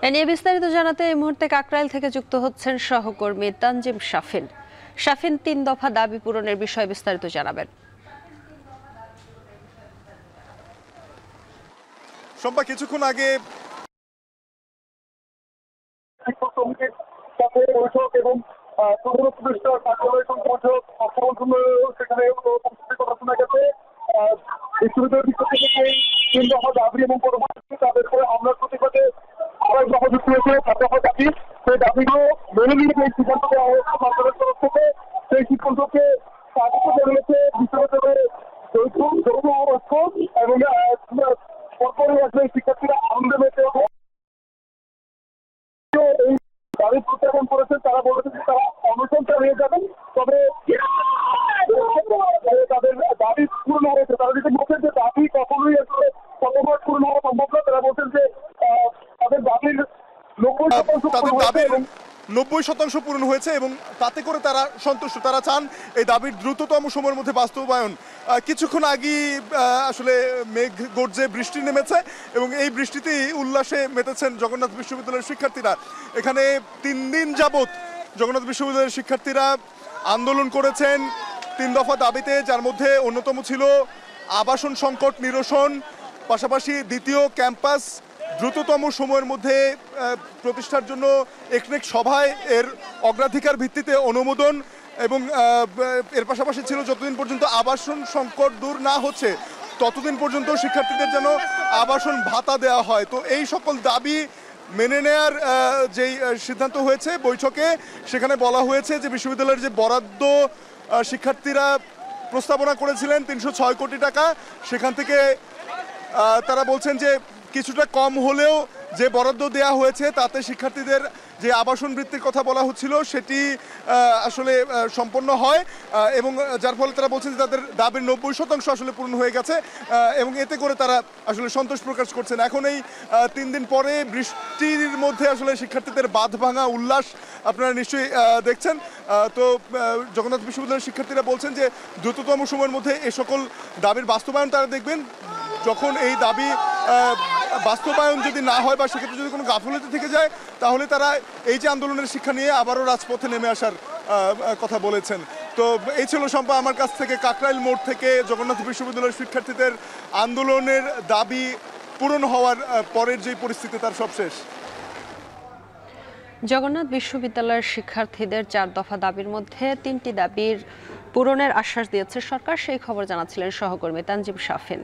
এ নিয়ে বিস্তারিত জানাতে এই মুহূর্তে কাকরাইল থেকে যুক্ত হচ্ছেন সহকর্মী তানজিম শাফিন। শাফিন, 3 দফা দাবি পূরণের বিষয়ে বিস্তারিত জানাবেন। সম্পা, কিছুক্ষণ আগে বৈঠক এবং প্রধান উপদেষ্টার কার্যালয় বৈঠক সেখানে শোনা গেছে বিশ্ববিদ্যালয়ের পক্ষ থেকে এই 3 দফা দাবি এবং পরবর্তীতে তাদের করে হামলার প্রতিবাদে আরেক দফা যুক্ত হয়েছে 7 দফা দাবি। সেই দাবিগুলো মেনে নিয়ে এই সিদ্ধান্ত দেওয়া হয়েছে সরকারের তরফ থেকে। সেই সিদ্ধান্তকে স্বাগত জানিয়েছে বিশ্ববিদ্যালয়ের যৌথ ঐক্য এবং সরকারি আসলে শিক্ষার্থীরা আনন্দে মেতে এই দাবি প্রত্যাখ্যান করেছেন। তারা বলেছেন যে তারা অনশন চালিয়ে যাবেন, তবে তাদের দাবি পূর্ণ হয়েছে। তারা যদি বলছেন যে দাবি কখনোই আসলে শতভাগ পূর্ণ হওয়া সম্ভব না, তারা বলছেন যে তাদের দাবির 90% পূরণ হয়েছে এবং তাতে করে তারা সন্তুষ্ট। তারা চান এই দাবির দ্রুততম সময়ের মধ্যে বাস্তবায়ন। কিছুক্ষণ আগেই আসলে মেঘ গর্জে বৃষ্টি নেমেছে এবং এই বৃষ্টিতেই উল্লাসে মেতেছেন জগন্নাথ বিশ্ববিদ্যালয়ের শিক্ষার্থীরা। এখানে 3 দিন যাবৎ জগন্নাথ বিশ্ববিদ্যালয়ের শিক্ষার্থীরা আন্দোলন করেছেন 3 দফা দাবিতে, যার মধ্যে অন্যতম ছিল আবাসন সংকট নিরসন, পাশাপাশি দ্বিতীয় ক্যাম্পাস দ্রুততম সময়ের মধ্যে প্রতিষ্ঠার জন্য একনেক সভায় এর অগ্রাধিকার ভিত্তিতে অনুমোদন, এবং এর পাশাপাশি ছিল যতদিন পর্যন্ত আবাসন সংকট দূর না হচ্ছে ততদিন পর্যন্ত শিক্ষার্থীদের যেন আবাসন ভাতা দেওয়া হয়। তো এই সকল দাবি মেনে নেয়ার যেই সিদ্ধান্ত হয়েছে বৈঠকে, সেখানে বলা হয়েছে যে বিশ্ববিদ্যালয়ের যে বরাদ্দ শিক্ষার্থীরা প্রস্তাবনা করেছিলেন 306 কোটি টাকা, সেখান থেকে তারা বলছেন যে কিছুটা কম হলেও যে বরাদ্দ দেওয়া হয়েছে তাতে শিক্ষার্থীদের যে আবাসন বৃত্তির কথা বলা হচ্ছিল সেটি আসলে সম্পন্ন হয়, এবং যার ফলে তারা বলছেন যে তাদের দাবির 90% আসলে পূর্ণ হয়ে গেছে এবং এতে করে তারা আসলে সন্তোষ প্রকাশ করছেন। এখন এই 3 দিন পরে বৃষ্টির মধ্যে আসলে শিক্ষার্থীদের বাঁধ ভাঙা উল্লাস আপনারা নিশ্চয়ই দেখছেন। তো জগন্নাথ বিশ্ববিদ্যালয়ের শিক্ষার্থীরা বলছেন যে দ্রুততম সময়ের মধ্যে এ সকল দাবির বাস্তবায়ন তারা দেখবেন। যখন এই দাবি বাস্তবায়ন যদি না হয় বা সেক্ষেত্রে যদি কোনো গাফিলতি থেকে যায়, তাহলে তারা এই যে আন্দোলনের শিক্ষা নিয়ে আবারও রাজপথে নেমে আসার কথা বলেছেন। তো এই ছিল সম্পা আমার কাছ থেকে কাকরাইল মোড় থেকে জগন্নাথ বিশ্ববিদ্যালয়ের শিক্ষার্থীদের আন্দোলনের দাবি পূরণ হওয়ার পরের যে পরিস্থিতি তার সবশেষ। জগন্নাথ বিশ্ববিদ্যালয়ের শিক্ষার্থীদের 4 দফা দাবির মধ্যে 3টি দাবির পূরণের আশ্বাস দিয়েছে সরকার, সেই খবর জানাচ্ছিলেন সহকর্মী তানজিম শাফিন।